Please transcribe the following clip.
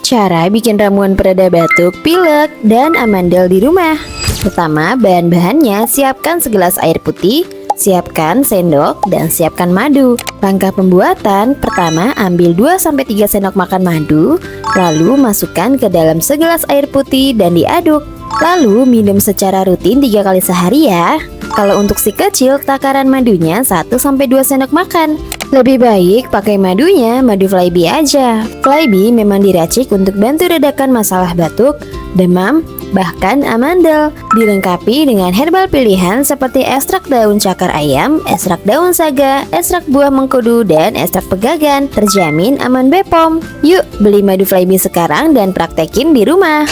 Cara bikin ramuan pereda batuk, pilek, dan amandel di rumah. Pertama, bahan-bahannya siapkan segelas air putih, siapkan sendok, dan siapkan madu. Langkah pembuatan, pertama ambil 2-3 sendok makan madu, lalu masukkan ke dalam segelas air putih dan diaduk. Lalu minum secara rutin 3 kali sehari ya. Kalau untuk si kecil, takaran madunya 1-2 sendok makan. Lebih baik pakai madunya madu Flybe aja. Flybe memang diracik untuk bantu redakan masalah batuk, demam, bahkan amandel. Dilengkapi dengan herbal pilihan seperti ekstrak daun cakar ayam, ekstrak daun saga, ekstrak buah mengkudu, dan ekstrak pegagan. Terjamin aman BPOM. Yuk beli madu Flybe sekarang dan praktekin di rumah.